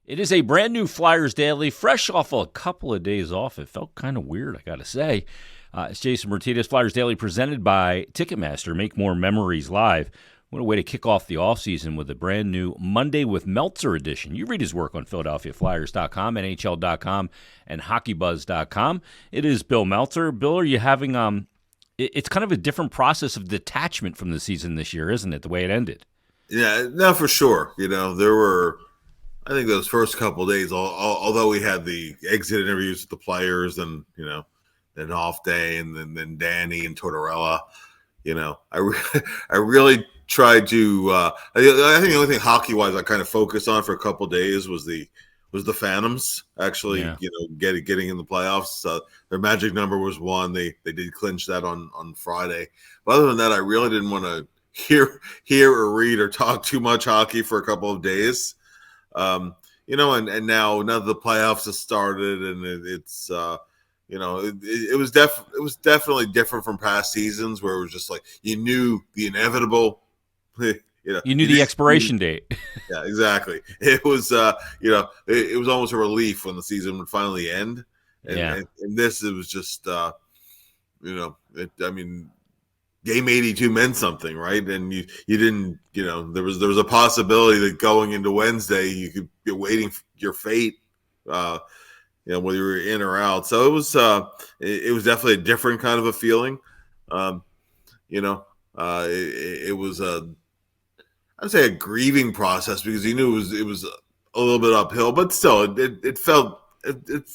It is a brand new Flyers Daily, fresh off a couple of days off. It felt kind of weird, I got to say. It's Jason Myrtetus, Flyers Daily, presented by Ticketmaster. Make more memories live. What a way to kick off the offseason with a brand new Monday with Meltzer edition. You read his work on PhiladelphiaFlyers.com, NHL.com, and HockeyBuzz.com. It is Bill Meltzer. Bill, are you having it's kind of a different process of detachment from the season this year, isn't it, the way it ended? Yeah, no, for sure. There were, I think those first couple of days, although we had the exit interviews with the players and, then off day and then Danny and Tortorella, I really tried to, I think the only thing hockey-wise I kind of focused on for a couple of days was the Phantoms actually, getting in the playoffs. Their magic number was 1. They did clinch that on Friday. But other than that, I really didn't want to hear or read or talk too much hockey for a couple of days. And now that the playoffs have started and it's it was definitely different from past seasons where it was just like you knew the inevitable. You knew the expiration date. Yeah, exactly. It was it was almost a relief when the season would finally end. And this, it was just game 82 meant something, right? And you didn't, there was a possibility that going into Wednesday you could be waiting for your fate, whether you were in or out. So it was definitely a different kind of a feeling. It was I'd say a grieving process because you knew it was a little bit uphill, but still it felt a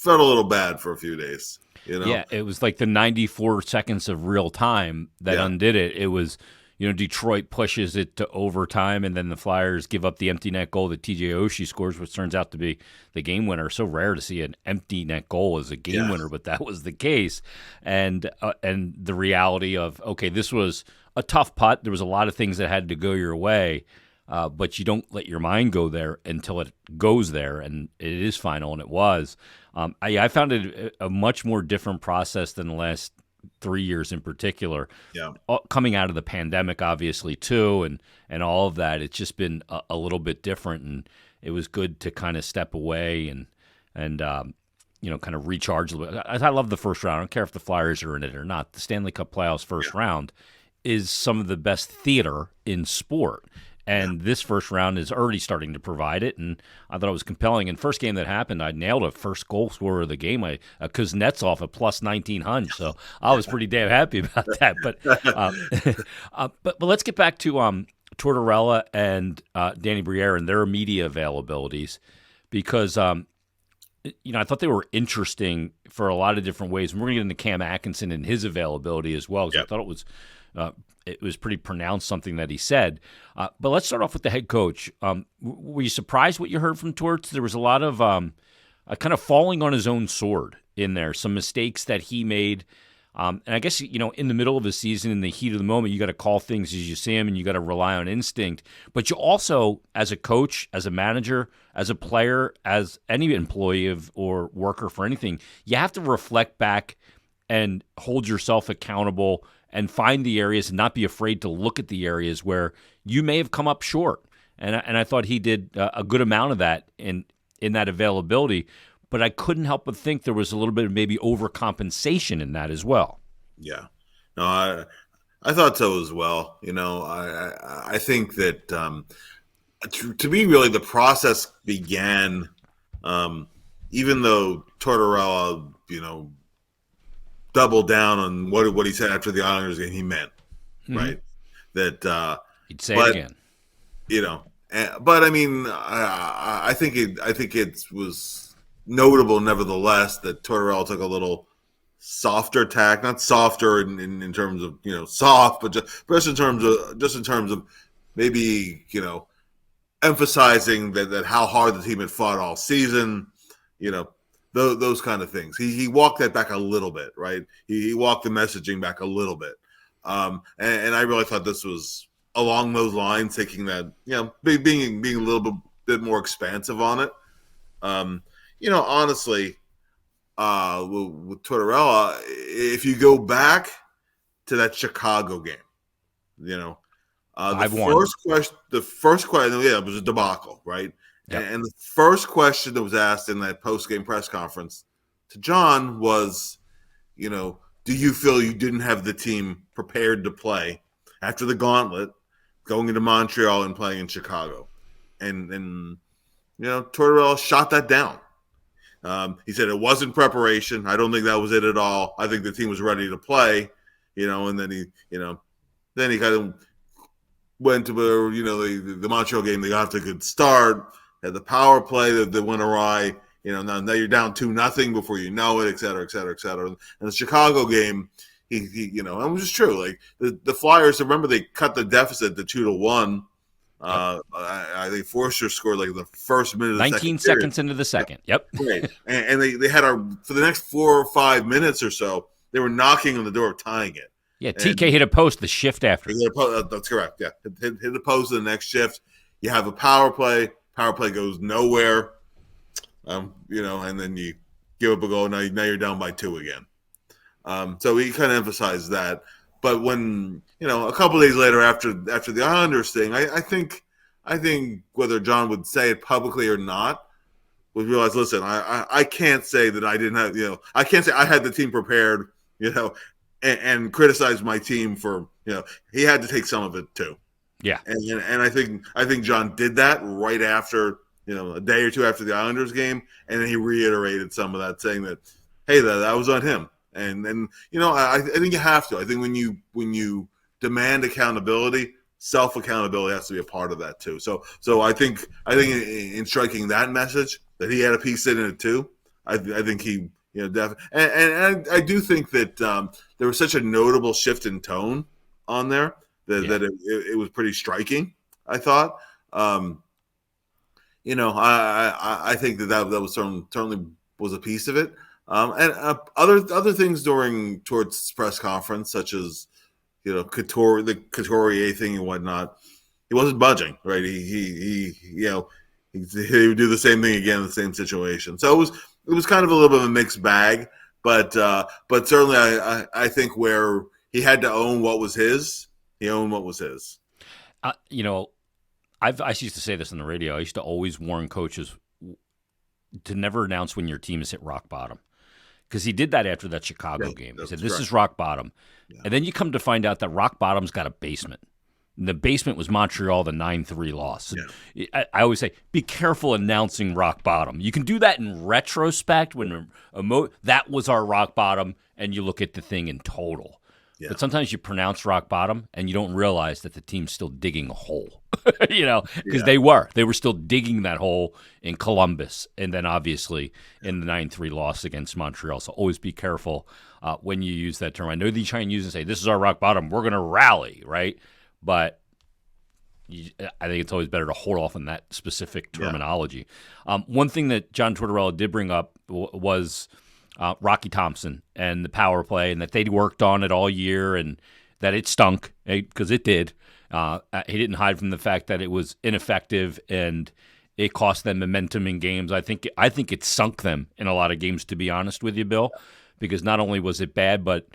little bad for a few days. Yeah, it was like the 94 seconds of real time that undid it. It was, Detroit pushes it to overtime, and then the Flyers give up the empty net goal that TJ Oshie scores, which turns out to be the game winner. So rare to see an empty net goal as a game winner, but that was the case. And the reality of, okay, this was a tough putt. There was a lot of things that had to go your way, but you don't let your mind go there until it goes there, and it is final, and it was. I found it a much more different process than the last 3 years in particular. Yeah. Coming out of the pandemic, obviously, too, and all of that, it's just been a little bit different, and it was good to kind of step away and kind of recharge a little bit. I love the first round. I don't care if the Flyers are in it or not. The Stanley Cup playoffs first round is some of the best theater in sport. And this first round is already starting to provide it, and I thought it was compelling. And first game that happened, I nailed a first goal scorer of the game, Kuznetsov at plus 1,900. So I was pretty damn happy about that. But let's get back to Tortorella and Danny Briere and their media availabilities, because I thought they were interesting for a lot of different ways. And we're going to get into Cam Atkinson and his availability as well, because I thought it was pretty pronounced, something that he said. But let's start off with the head coach. Were you surprised what you heard from Torts? There was a lot of kind of falling on his own sword in there, some mistakes that he made. And I guess, in the middle of a season, in the heat of the moment, you got to call things as you see them, and you got to rely on instinct. But you also, as a coach, as a manager, as a player, as any employee or worker for anything, you have to reflect back and hold yourself accountable and find the areas and not be afraid to look at the areas where you may have come up short. And I thought he did a good amount of that in that availability, but I couldn't help but think there was a little bit of maybe overcompensation in that as well. Yeah. No, I thought so as well. I think that to me, really, the process began even though Tortorella, doubled down on what he said after the Islanders game. He meant right that he'd say it again. But I mean, I think it was notable, nevertheless, that Tortorella took a little softer tack, not softer in terms of soft, but just in terms of maybe emphasizing that how hard the team had fought all season. Those kind of things. He walked that back a little bit, right? He walked the messaging back a little bit. And I really thought this was along those lines, taking that, being a little bit more expansive on it. Honestly, with Tortorella, if you go back to that Chicago game, the first question, it was a debacle, right? Yep. And the first question that was asked in that post-game press conference to John was, do you feel you didn't have the team prepared to play after the gauntlet going into Montreal and playing in Chicago? And Tortorella shot that down. He said it wasn't preparation. I don't think that was it at all. I think the team was ready to play, and then he kind of went to the Montreal game. They got off to a good start. Had the power play that went awry. Now you're down 2-0 before you know it, et cetera, et cetera, et cetera. And the Chicago game, he and it was just true. Like the Flyers, remember they cut the deficit to 2-1. I think Forster scored like the first minute of the 19 second seconds period. into the second. Yep. Right. And they had for the next 4 or 5 minutes or so, they were knocking on the door of tying it. Yeah, TK hit a post the shift after. That's correct. Yeah, hit the post in the next shift. You have a power play. Power play goes nowhere. And then you give up a goal. Now you're down by 2 again. So we kind of emphasized that. But when a couple of days later, after the Islanders thing, I think whether John would say it publicly or not, we realize, listen, I can't say that I didn't have I can't say I had the team prepared and criticize my team for he had to take some of it too. Yeah, and I think John did that right after a day or two after the Islanders game, and then he reiterated some of that, saying that hey, that was on him. And I think you have to. I think when you demand accountability, self accountability has to be a part of that too. So I think in striking that message that he had a piece in it too. I think he definitely, and I do think that there was such a notable shift in tone on there that it was pretty striking. I thought. I think that was certainly was a piece of it. And other things towards press conference, such as the Couturier thing and whatnot, he wasn't budging, right? He would do the same thing again in the same situation. So it was kind of a little bit of a mixed bag, but certainly I think where he had to own what was his, he owned what was his. I used to say this on the radio. I used to always warn coaches to never announce when your team has hit rock bottom, because he did that after that Chicago game. He said, "This is rock bottom," and then you come to find out that rock bottom's got a basement. And the basement was Montreal, the 9-3 loss. Yeah. I always say, be careful announcing rock bottom. You can do that in retrospect when that was our rock bottom, and you look at the thing in total. Yeah. But sometimes you pronounce rock bottom, and you don't realize that the team's still digging a hole. Because they were still digging that hole in Columbus, and then obviously in the 9-3 loss against Montreal. So always be careful when you use that term. I know that you try and use and say, this is our rock bottom, we're going to rally, right? But I think it's always better to hold off on that specific terminology. Yeah. One thing that John Tortorella did bring up was Rocky Thompson and the power play, and that they'd worked on it all year, and that it stunk, because it did. He didn't hide from the fact that it was ineffective and it cost them momentum in games. I think it sunk them in a lot of games, to be honest with you, Bill, because not only was it bad, but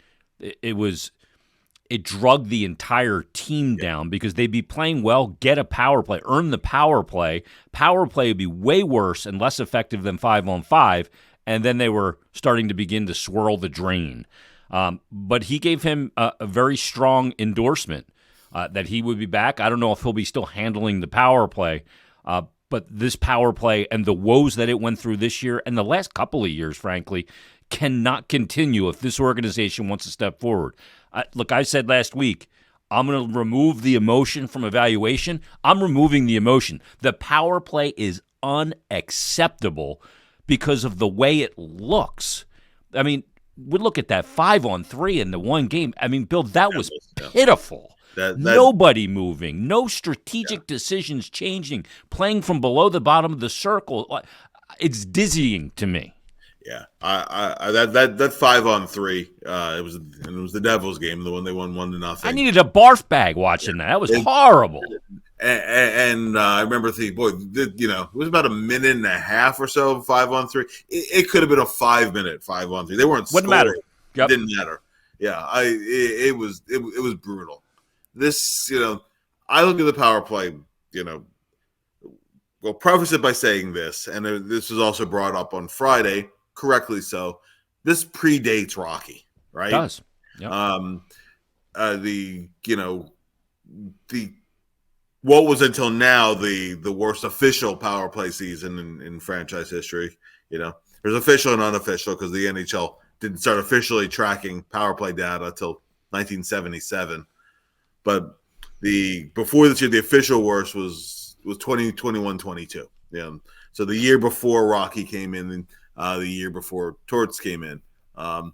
it drug the entire team down, because they'd be playing well, get a power play, earn the power play. Power play would be way worse and less effective than 5-on-5, and then they were starting to begin to swirl the drain. But he gave him a very strong endorsement that he would be back. I don't know if he'll be still handling the power play, but this power play and the woes that it went through this year and the last couple of years, frankly, cannot continue if this organization wants to step forward. Look, I said last week, I'm going to remove the emotion from evaluation. I'm removing the emotion. The power play is unacceptable because of the way it looks. I mean, we look at that 5-on-3 in the one game. I mean, Bill, that was pitiful. Nobody moving, no strategic decisions changing, playing from below the bottom of the circle. It's dizzying to me. Yeah, that 5-on-3. It was the Devils game, the one they won 1-0. I needed a barf bag watching that. That was horrible. And I remember thinking, boy, it was about a minute and a half or so of 5-on-3. It could have been a 5-minute 5-on-3. They weren't. Wouldn't matter. Yep. It didn't matter. Yeah, it was brutal. This, I look at the power play. will preface it by saying this, and this was also brought up on Friday, correctly so. This predates Rocky, right? It does. Yep. The what was until now the worst official power play season in franchise history. There's official and unofficial because the NHL didn't start officially tracking power play data until 1977. But before this year, the official worst was 2021-22. So the year before Rocky came in, the year before Torts came in. So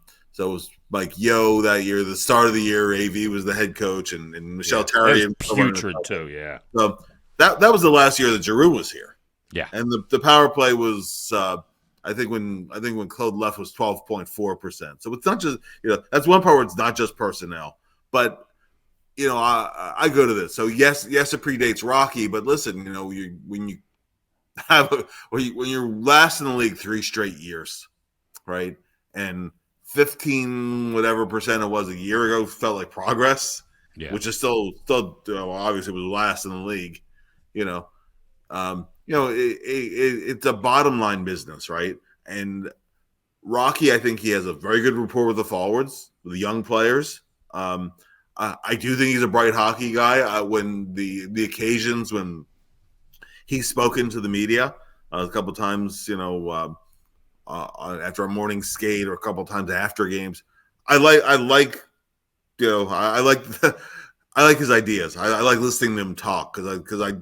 it was Mike Yo that year. The start of the year, AV was the head coach, and Michel Therrien. Putrid too, yeah. So that was the last year that Giroux was here. Yeah, and the power play was I think when Claude left was 12.4%. So it's not just that's one part where it's not just personnel, but I go to this. So yes, it predates Rocky, but listen, when you're last in the league 3 straight years, right, and 15 whatever percent it was a year ago felt like progress, which is still obviously was last in the league. It's a bottom line business, right? And Rocky, I think he has a very good rapport with the forwards, with the young players. I do think he's a bright hockey guy. When the occasions when he's spoken to the media a couple times, after a morning skate or a couple times after games, I like his ideas. I like listening to him talk because I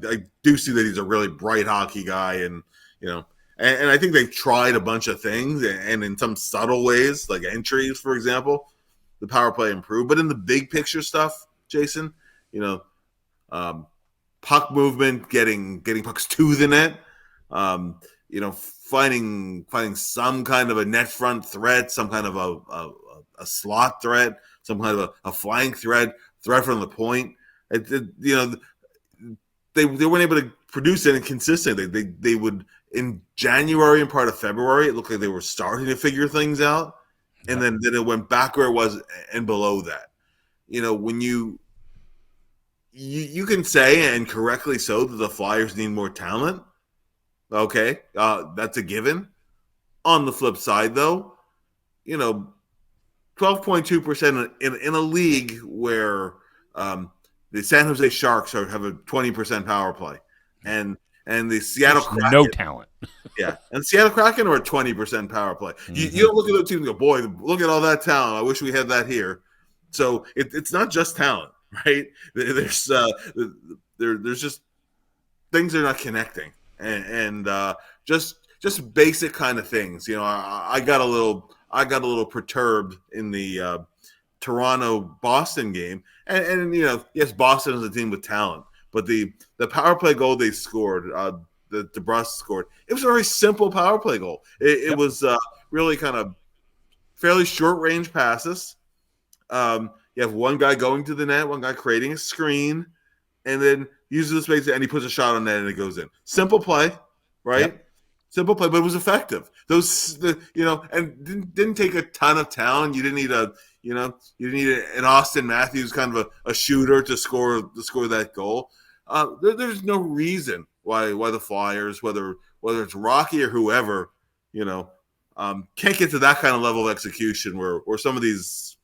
do see that he's a really bright hockey guy, and and I think they've tried a bunch of things, and in some subtle ways, like entries, for example, the power play improved. But in the big picture stuff, Jason, puck movement, getting pucks to the net, finding some kind of a net front threat, some kind of a slot threat, some kind of a flank threat from the point. They weren't able to produce anything consistent. They would, in January and part of February, it looked like they were starting to figure things out, and then it went back where it was and below that. When you can say, and correctly so, that the Flyers need more talent. Okay, that's a given. On the flip side, though, 12.2% in a league where the San Jose Sharks have a 20% power play, and the Seattle Kraken, no talent. Yeah, and Seattle Kraken are a 20% power play. Mm-hmm. You don't look at those teams and go, boy, look at all that talent. I wish we had that here. So it's not just talent, right? There's just things are not connecting, and just basic kind of things. I got a little perturbed in the Toronto-Boston game, and yes, Boston is a team with talent, but the power play goal they scored, the DeBrus scored, it was a very simple power play goal. It was really kind of fairly short range passes. You have one guy going to the net, one guy creating a screen, and then uses the space, and he puts a shot on net, and it goes in. Simple play, right? Yep. Simple play, but it was effective. And didn't take a ton of talent. You didn't need an Austin Matthews kind of a shooter to score that goal. There's no reason why the Flyers, whether it's Rocky or whoever, can't get to that kind of level of execution where some of these,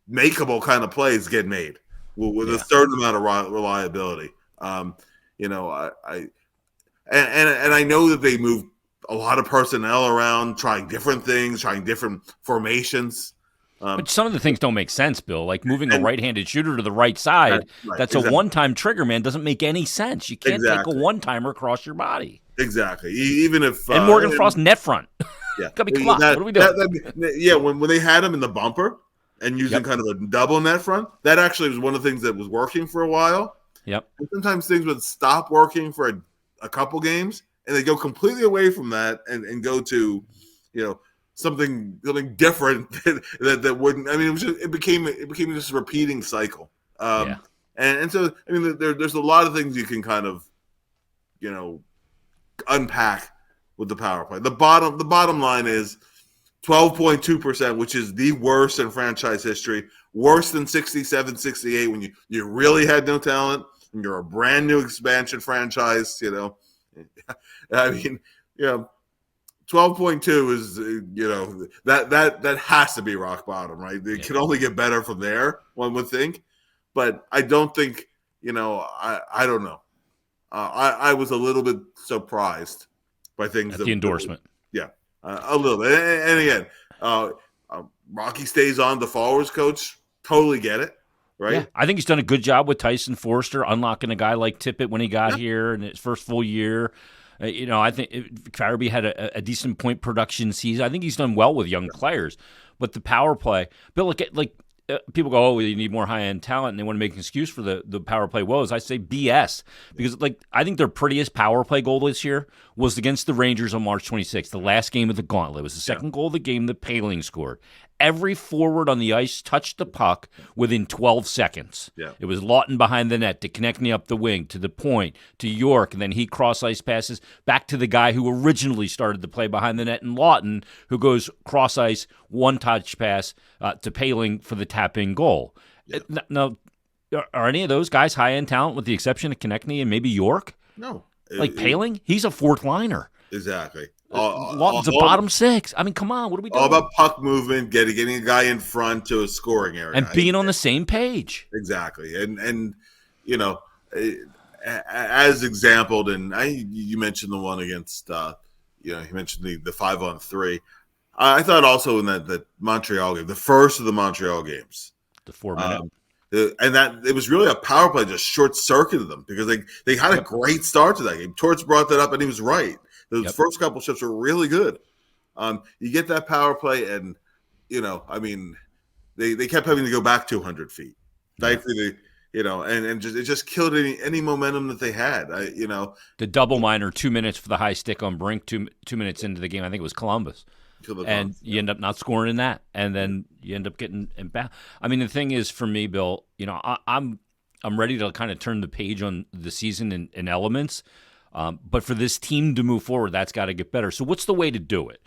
makeable kind of plays get made with a certain amount of reliability. And I know that they move a lot of personnel around, trying different things, trying different formations. But some of the things don't make sense, Bill. Like moving a right-handed shooter to the right side, that's exactly. A one-time trigger, man, doesn't make any sense. You can't take a one-timer across your body. Exactly. Even if and Morgan Frost net front. Yeah. Come on. What are we doing? When they had him in the bumper and using kind of a double net front, that actually was one of the things that was working for a while. Yep. And sometimes things would stop working for a couple games, and they go completely away from that and go to, something different that wouldn't. I mean, it became just a repeating cycle. And so I mean, there's a lot of things you can kind of, unpack with the power play. The bottom line is 12.2%, which is the worst in franchise history, worse than 67-68 when you really had no talent, You're a brand new expansion franchise. I mean, 12.2 is that has to be rock bottom, right? It can only get better from there, one would think, but I don't think I don't know. I was a little bit surprised by things at the endorsement. A little bit. And again, Rocky stays on, the forwards coach. Totally get it, right? Yeah, I think he's done a good job with Tyson Forster, unlocking a guy like Tippett when he got here in his first full year. I think Farabee had a decent point production season. I think he's done well with young players. But the power play, Bill, people go, oh, you need more high-end talent, and they want to make an excuse for the power play woes. I say BS, because I think their prettiest power play goal this year was against the Rangers on March 26th, the last game of the gauntlet. It was the second goal of the game that Paling scored. Every forward on the ice touched the puck within 12 seconds. Yeah. It was Lawton behind the net to connect me up the wing, to the point, to York, and then he cross-ice passes back to the guy who originally started the play behind the net, and Lawton, who goes cross-ice, one-touch pass to Paling for the tap-in goal. Yeah. Now, are any of those guys high-end talent with the exception of Konechny and maybe York? No. Paling, he's a fourth liner. Exactly. Lawton's a bottom six. I mean, come on, what are we doing? All about puck movement, getting a guy in front to a scoring area. And being on the same page. Exactly. And as exampled, and you mentioned the one against, you mentioned the 5-on-3. I thought also in that Montreal game, the first of the Montreal games. The 4-minute. And that it was really a power play just short-circuited them because they had a great start to that game. Torts brought that up, and he was right. Those first couple shifts were really good. You get that power play, and they kept having to go back 200 feet. Thankfully, and it just killed any momentum that they had. The double minor, 2 minutes for the high stick on Brink, two minutes into the game. I think it was Columbus. And you end up not scoring in that, and then you end up getting back. I mean, the thing is, for me, Bill, I'm ready to kind of turn the page on the season in elements. But for this team to move forward, that's got to get better. So what's the way to do it?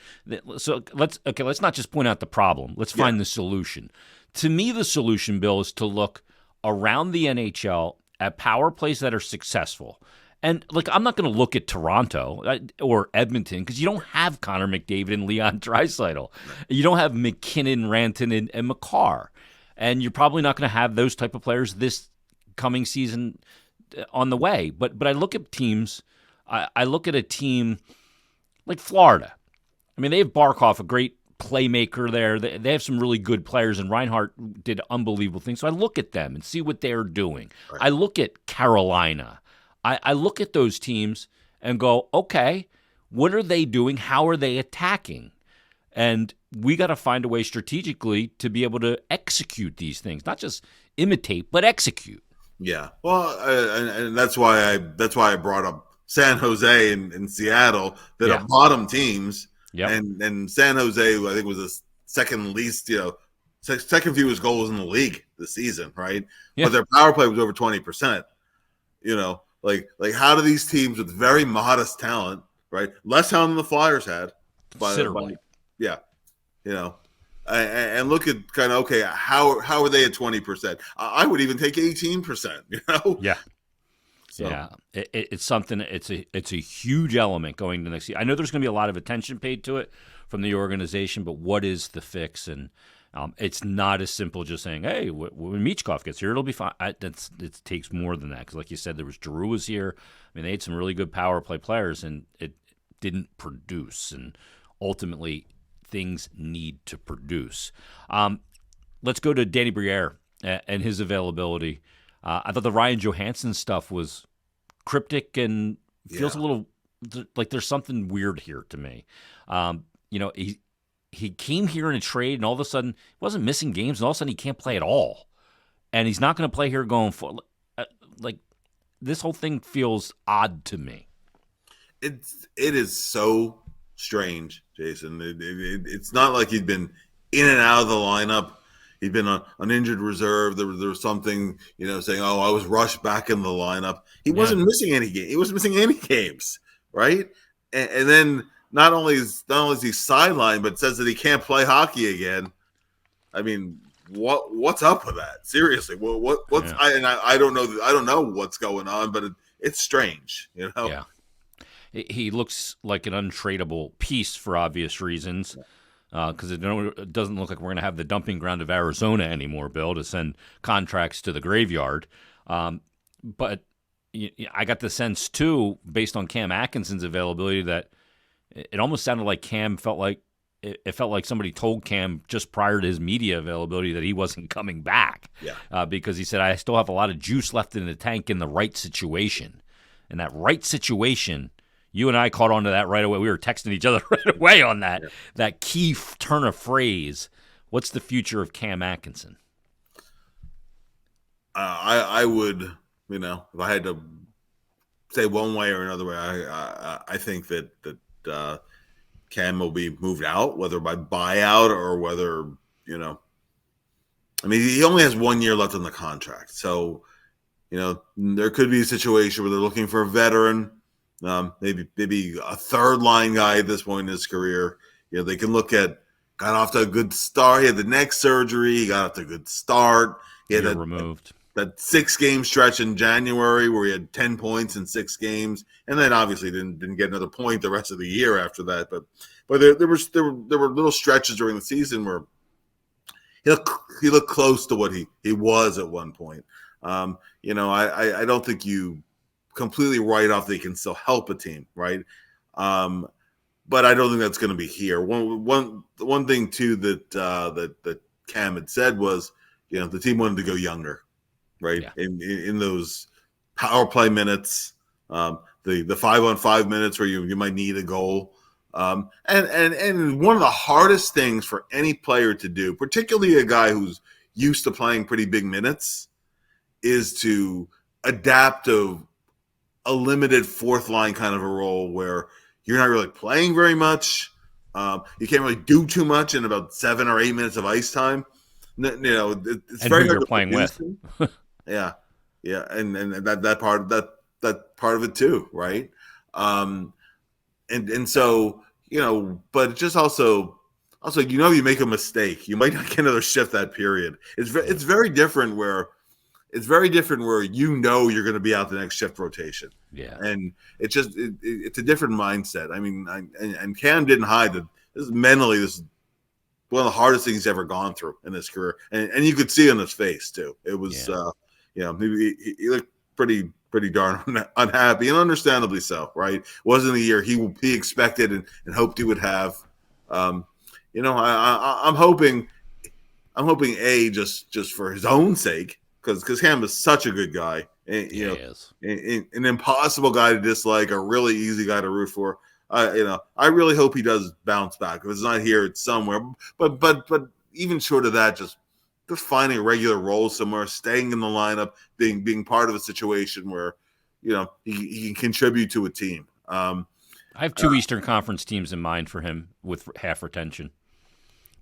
So let's not just point out the problem. Let's find the solution. To me, the solution, Bill, is to look around the NHL at power plays that are successful. And I'm not going to look at Toronto or Edmonton because you don't have Connor McDavid and Leon Draisaitl. You don't have McKinnon, Rantanen, and Makar. And you're probably not going to have those type of players this coming season on the way. But I look at teams. I look at a team like Florida. I mean, they have Barkov, a great playmaker there. They have some really good players, and Reinhart did unbelievable things. So I look at them and see what they're doing. Right. I look at Carolina. I look at those teams and go, okay, what are they doing? How are they attacking? And we got to find a way strategically to be able to execute these things, not just imitate, but execute. Yeah, well, and that's why I brought up San Jose and Seattle that are bottom teams. Yep. And San Jose, I think, was the second least, second fewest goals in the league this season, right? Yeah. But their power play was over 20%. Like how do these teams with very modest talent, right? Less talent than the Flyers had, considerably. And look at kind of, okay, how are they at 20%? I would even take 18%. Yeah. So. Yeah, it's something. It's a huge element going to next year. I know there's going to be a lot of attention paid to it from the organization, but what is the fix? And it's not as simple just saying, "Hey, when Michkov gets here, it'll be fine." It takes more than that because, like you said, there was Giroux was here. I mean, they had some really good power play players, and it didn't produce. And ultimately, things need to produce. Let's go to Danny Briere and his availability. I thought the Ryan Johansson stuff was cryptic and feels a little like there's something weird here to me. He came here in a trade, and all of a sudden he wasn't missing games, and all of a sudden he can't play at all. And he's not going to play here going forward. This whole thing feels odd to me. It is so strange, Jason. It's not like he'd been in and out of the lineup. He'd been on injured reserve. There was something, saying, "Oh, I was rushed back in the lineup." He wasn't missing any games. He wasn't missing any games, right? And then not only is he sidelined, but says that he can't play hockey again. I mean, what's up with that? Seriously, what's Yeah. I don't know. I don't know what's going on, but it's strange, Yeah. He looks like an untradeable piece for obvious reasons, because it doesn't look like we're going to have the dumping ground of Arizona anymore, Bill, to send contracts to the graveyard. But I got the sense, too, based on Cam Atkinson's availability, that it almost sounded like Cam felt like it felt like somebody told Cam just prior to his media availability that he wasn't coming back. Yeah. Because he said, I still have a lot of juice left in the tank in the right situation. And that right situation, you and I caught on to that right away. We were texting each other right away on that. Yeah. That key turn of phrase. What's the future of Cam Atkinson? I would, if I had to say one way or another way, I think that Cam will be moved out, whether by buyout or whether, he only has 1 year left on the contract. So, there could be a situation where they're looking for a veteran, maybe a third line guy at this point in his career. They can look at, got off to a good start. He had the neck surgery. He got off to a good start. He had removed. That 6-game stretch in January where he had 10 points in 6 games, and then obviously didn't get another point the rest of the year after that. But there were little stretches during the season where he looked close to what he was at one point. I don't think you completely write off that he can still help a team, right? But I don't think that's going to be here. One thing too that Cam had said was, the team wanted to go younger. Right. Yeah. In those power play minutes, the 5-on-5 minutes where you might need a goal. And one of the hardest things for any player to do, particularly a guy who's used to playing pretty big minutes, is to adapt to a limited fourth line kind of a role where you're not really playing very much. You can't really do too much in about 7 or 8 minutes of ice time. It's and very who hard you're playing with. Yeah, and that part of it too, right? And so but just also you make a mistake, you might not get another shift that period. It's very different where you're going to be out the next shift rotation. Yeah, and it's a different mindset. And Cam didn't hide that this is one of the hardest things he's ever gone through in his career, and you could see it on his face too. It was. Maybe he looked pretty darn unhappy, and understandably so, right? Wasn't the year he expected and hoped he would have. I'm hoping just for his own sake, because Cam is such a good guy, and, he is an impossible guy to dislike, a really easy guy to root for. I really hope he does bounce back. If it's not here, it's somewhere. But even short of that, just finding a regular role somewhere, staying in the lineup, being part of a situation where, he can contribute to a team. I have 2 Eastern Conference teams in mind for him with half retention: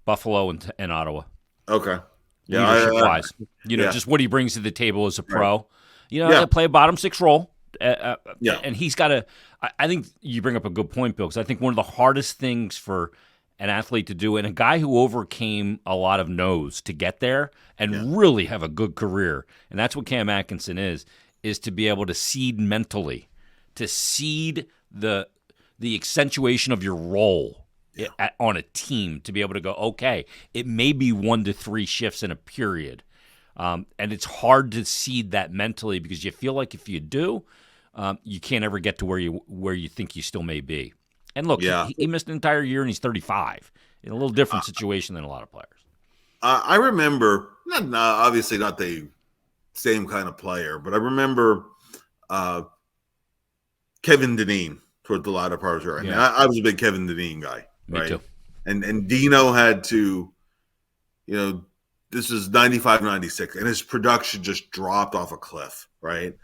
Buffalo and Ottawa. Okay. Yeah, leadership-wise, just what he brings to the table as a pro. Right. Play a bottom 6 role. And he's got to. I think you bring up a good point, Bill, because I think one of the hardest things for an athlete to do, and a guy who overcame a lot of no's to get there and really have a good career, and that's what Cam Atkinson is to be able to seed mentally, to seed the accentuation of your role on a team, to be able to go, okay, it may be 1 to 3 shifts in a period, and it's hard to seed that mentally because you feel like if you do, you can't ever get to where you think you still may be. And look, he missed an entire year, and he's 35, in a little different situation than a lot of players. I remember, obviously not the same kind of player, but I remember Kevin Dineen toward the latter part of his career. I was a big Kevin Dineen guy. Me too. And Dino had to, this was 95, 96, and his production just dropped off a cliff, right?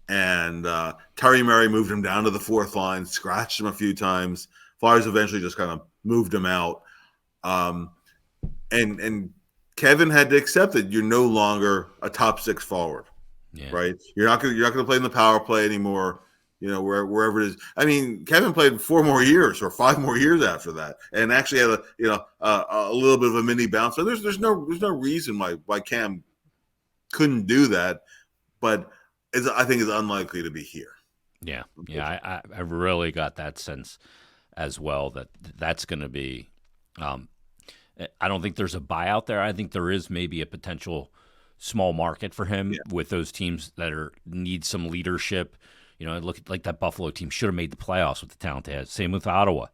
And Terry Murray moved him down to the 4th line, scratched him a few times. Flyers eventually just kind of moved him out. And Kevin had to accept that you're no longer a top 6 forward, right? You're not going to play in the power play anymore. wherever it is. I mean, Kevin played 4 more years or 5 more years after that, and actually had a little bit of a mini bounce. So there's no reason why Cam couldn't do that, but I think it's unlikely to be here. Yeah. I really got that sense as well that's going to be. I don't think there's a buyout there. I think there is maybe a potential small market for him with those teams that need some leadership. Look like that Buffalo team should have made the playoffs with the talent they had. Same with Ottawa.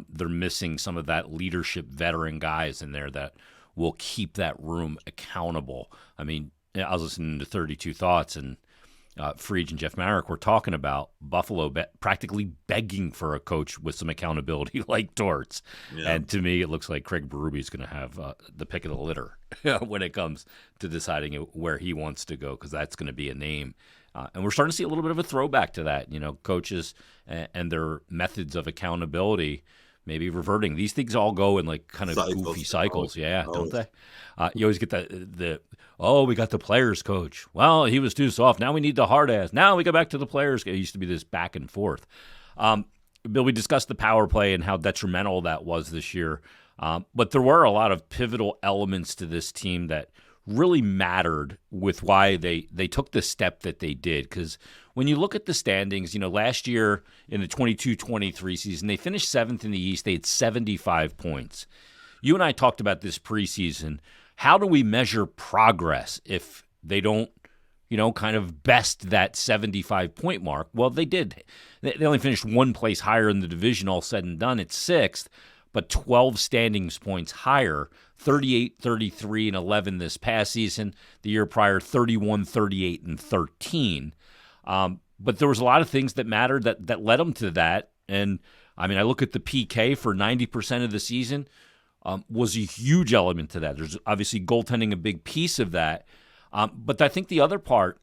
They're missing some of that leadership veteran guys in there that will keep that room accountable. I mean, I was listening to 32 Thoughts, and Friedge and Jeff Marek were talking about Buffalo practically begging for a coach with some accountability like Torts. Yeah. And to me, it looks like Craig Berube is going to have the pick of the litter when it comes to deciding where he wants to go, because that's going to be a name. And we're starting to see a little bit of a throwback to that, coaches and their methods of accountability maybe reverting. These things all go in like kind of goofy cycles. Don't they? You always get we got the players coach. Well, he was too soft. Now we need the hard ass. Now we go back to the players. It used to be this back and forth. Bill, we discussed the power play and how detrimental that was this year. But there were a lot of pivotal elements to this team that really mattered with why they took the step that they did. Because when you look at the standings, last year in the 22-23 season, they finished 7th in the East. They had 75 points. You and I talked about this preseason. How do we measure progress if they don't, kind of best that 75-point mark? Well, they did. They only finished one place higher in the division, all said and done, at 6th, but 12 standings points higher, 38, 33, and 11 this past season. The year prior, 31, 38, and 13. But there was a lot of things that mattered that led them to that. And, I mean, I look at the PK for 90% of the season, was a huge element to that. There's obviously goaltending a big piece of that. But I think the other part,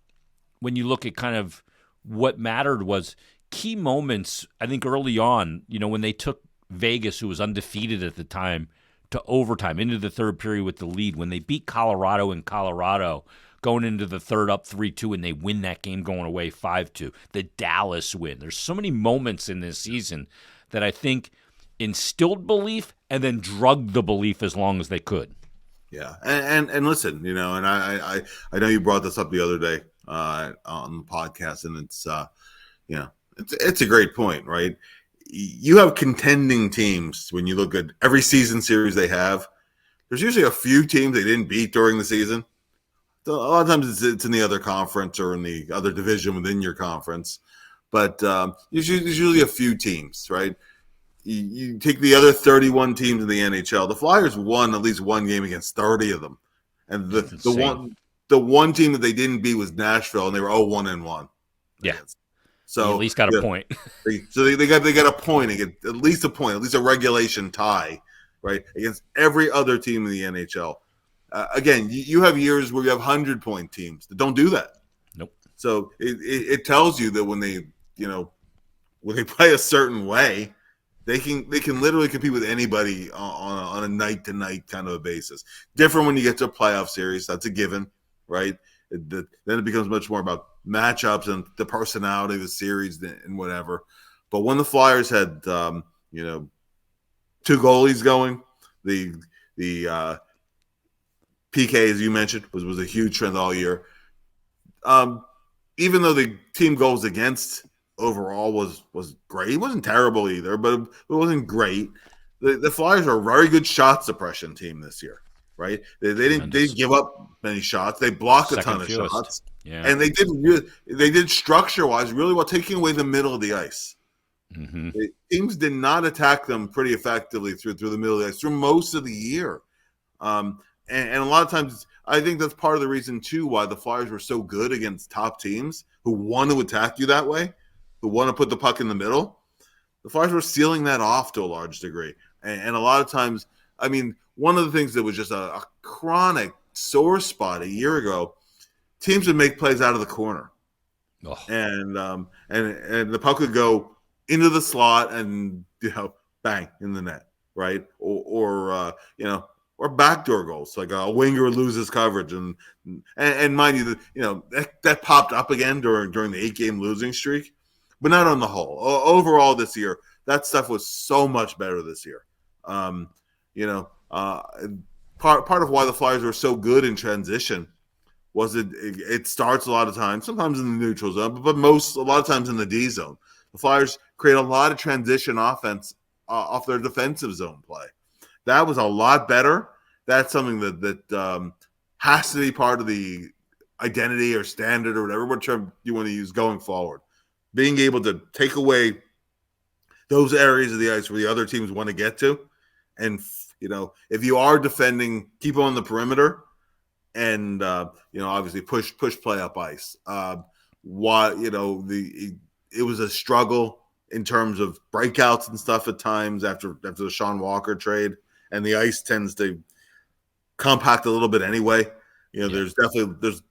when you look at kind of what mattered, was key moments, I think early on, when they took Vegas, who was undefeated at the time, to overtime, into the third period with the lead, when they beat Colorado in Colorado, going into the third up 3-2, and they win that game going away 5-2. The Dallas win. There's so many moments in this season that I think instilled belief and then drugged the belief as long as they could. Yeah, and listen, and I know you brought this up the other day on the podcast, and it's a great point, right? You have contending teams when you look at every season series they have. There's usually a few teams they didn't beat during the season. A lot of times it's in the other conference or in the other division within your conference, but there's usually a few teams, right? You take the other 31 teams in the NHL. The Flyers won at least one game against 30 of them, and the one team that they didn't beat was Nashville, and they were 0-1-1. Yeah. So you at least got a point. So they got a point, at least a point, at least a regulation tie, right, against every other team in the NHL. Again, you have years where you have 100-point teams that don't do that. Nope. So it tells you that when they play a certain way, they can literally compete with anybody on a night to night kind of a basis. Different when you get to a playoff series, that's a given, right? Then it becomes much more about matchups and the personality of the series and whatever. But when the Flyers had two goalies going, the PK, as you mentioned, was a huge trend all year. Even though the team goals against overall was great, it wasn't terrible either, but it wasn't great. The Flyers are a very good shot suppression team this year. Right, they didn't give up many shots. They blocked a ton of shots, and they did structure wise really well, taking away the middle of the ice. Mm-hmm. The teams did not attack them pretty effectively through the middle of the ice through most of the year, and a lot of times I think that's part of the reason too why the Flyers were so good against top teams who want to attack you that way, who want to put the puck in the middle. The Flyers were sealing that off to a large degree, and a lot of times, I mean. One of the things that was just a chronic sore spot a year ago, teams would make plays out of the corner, and the puck would go into the slot and bang in the net, right? Or backdoor goals, like a winger loses coverage, and mind you, that popped up again during the 8-game losing streak. but not on the whole. Overall this year, that stuff was so much better this year. You know, part of why the Flyers were so good in transition was it starts a lot of times, sometimes in the neutral zone, but a lot of times in the D zone. The Flyers create a lot of transition offense off their defensive zone play. That was a lot better. That's something that has to be part of the identity or standard or whatever term you want to use going forward. Being able to take away those areas of the ice where the other teams want to get to, and if you are defending, keep on the perimeter, and obviously push play up ice. It was a struggle in terms of breakouts and stuff at times after the Sean Walker trade, and the ice tends to compact a little bit anyway. There's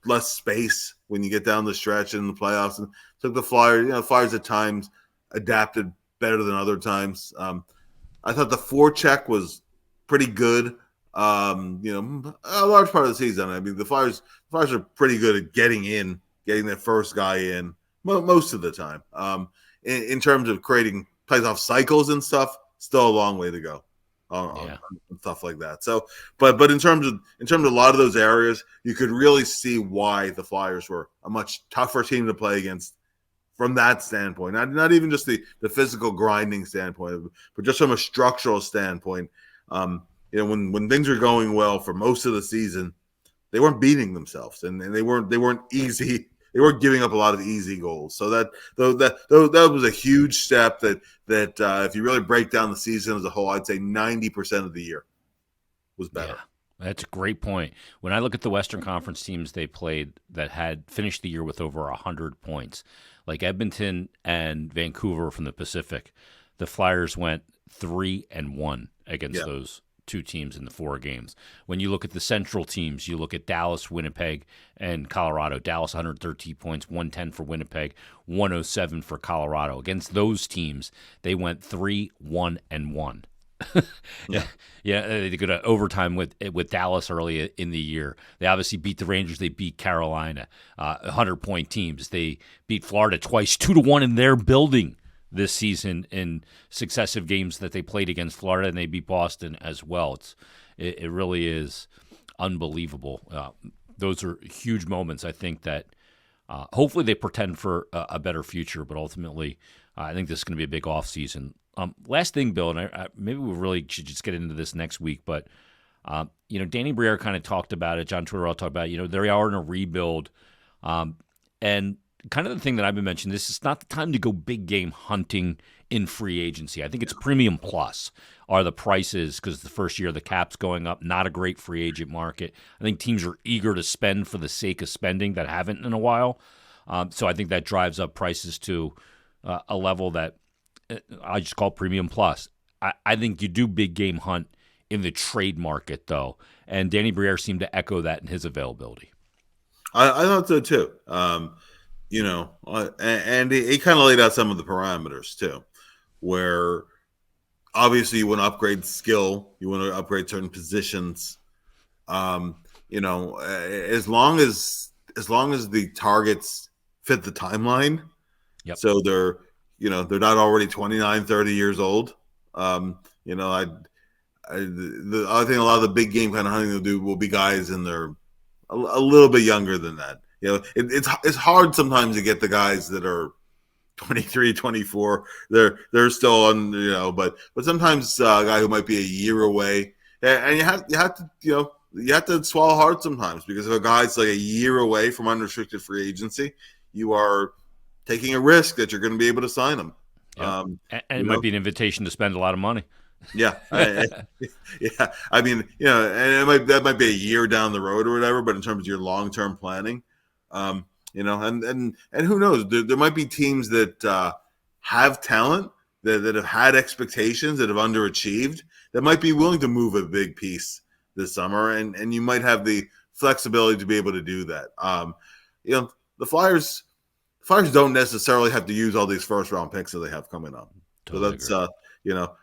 less space when you get down the stretch in the playoffs. And so the Flyers at times adapted better than other times. I thought the forecheck was pretty good. A large part of the season. I mean, the Flyers are pretty good at getting that first guy in most of the time. In terms of creating playoff cycles and stuff, still a long way to go. On stuff like that. So, but in terms of a lot of those areas, you could really see why the Flyers were a much tougher team to play against from that standpoint. Not even just the physical grinding standpoint, but just from a structural standpoint. When things were going well for most of the season, they weren't beating themselves, and they weren't easy. They weren't giving up a lot of easy goals. So that was a huge step that if you really break down the season as a whole, I'd say 90% of the year was better. Yeah, that's a great point. When I look at the Western Conference teams they played that had finished the year with over 100 points, like Edmonton and Vancouver from the Pacific, the Flyers went 3-1 against those two teams in the 4 games. When you look at the Central teams, you look at Dallas, Winnipeg, and Colorado. Dallas 113 points, 110 for Winnipeg, 107 for Colorado. Against those teams, they went 3-1-1. They go to overtime with Dallas early in the year. They obviously beat the Rangers. They beat Carolina, 100-point teams. They beat Florida twice, 2-1 in their building this season in successive games that they played against Florida, and they beat Boston as well. It really is unbelievable. Those are huge moments. I think that hopefully they pretend for a better future, but ultimately I think this is going to be a big offseason. Last thing, Bill, and maybe we really should just get into this next week, but Danny Briere kind of talked about it. John Tortorella talked about it. They are in a rebuild, and kind of the thing that I've been mentioning, this is not the time to go big game hunting in free agency. I think it's premium plus are the prices because the first year the cap's going up, not a great free agent market. I think teams are eager to spend for the sake of spending that haven't in a while. So I think that drives up prices to a level that I just call premium plus. I think you do big game hunt in the trade market, though, and Danny Briere seemed to echo that in his availability. I thought so, too. And he kind of laid out some of the parameters too, where obviously you want to upgrade skill, you want to upgrade certain positions. As long as the targets fit the timeline, so they're not already 29, 30 years old. The other thing a lot of the big game kind of hunting will be guys in their a little bit younger than that. It's hard sometimes to get the guys that are 23, 24. They're still on, but sometimes a guy who might be a year away, and you have to swallow hard sometimes, because if a guy's like a year away from unrestricted free agency, you are taking a risk that you're going to be able to sign him. And it might be an invitation to spend a lot of money. Yeah. I mean, and that might be a year down the road or whatever, but in terms of your long-term planning, and who knows, there might be teams that have talent that have had expectations that have underachieved that might be willing to move a big piece this summer. And you might have the flexibility to be able to do that. The Flyers don't necessarily have to use all these first round picks that they have coming up. Totally so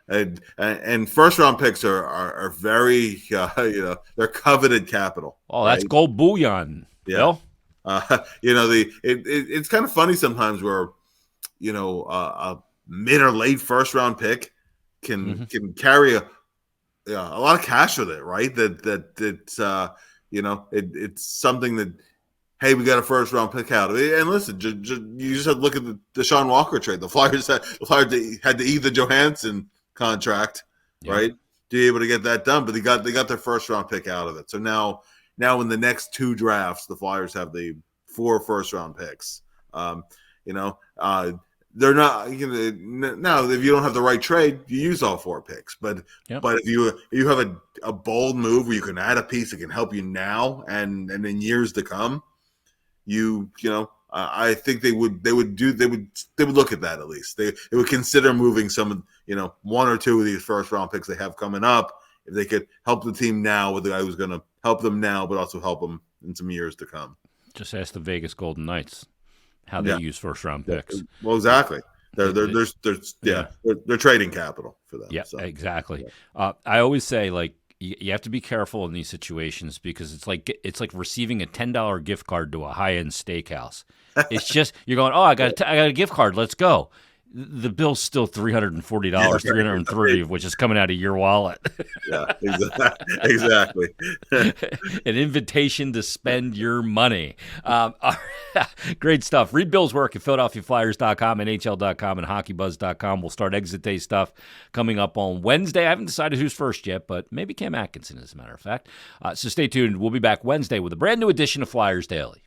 that's, and first round picks are very, they're coveted capital. Oh, that's right? Gold bullion. Yeah. Bill? It's kind of funny sometimes where, a mid or late first round pick can carry a lot of cash with it, right? It's something that, hey, we got a first round pick out of it. And listen, you just have to look at the Deshaun Walker trade. The Flyers had to eat the Johansson contract, right, to be able to get that done. But they got their first round pick out of it. So now in the next 2 drafts, the Flyers have the 4 first round picks. They're not now. If you don't have the right trade, you use all 4 picks. But if you have a bold move where you can add a piece that can help you now and in years to come, I think they would look at that at least. They would consider moving some 1 or 2 of these first round picks they have coming up if they could help the team now with the guy who's going to help them now, but also help them in some years to come. Just ask the Vegas Golden Knights how they use first round picks. Well, exactly. They're trading capital for them. Yeah, so. Exactly. Yeah. I always say, like, you have to be careful in these situations because it's like receiving a $10 gift card to a high-end steakhouse. It's just you're going, I got a gift card. Let's go. The bill's still $340, $330 of which is coming out of your wallet. Yeah, exactly. An invitation to spend your money. Great stuff. Read Bill's work at PhiladelphiaFlyers.com, NHL.com, and HockeyBuzz.com. We'll start exit day stuff coming up on Wednesday. I haven't decided who's first yet, but maybe Cam Atkinson, as a matter of fact. So stay tuned. We'll be back Wednesday with a brand new edition of Flyers Daily.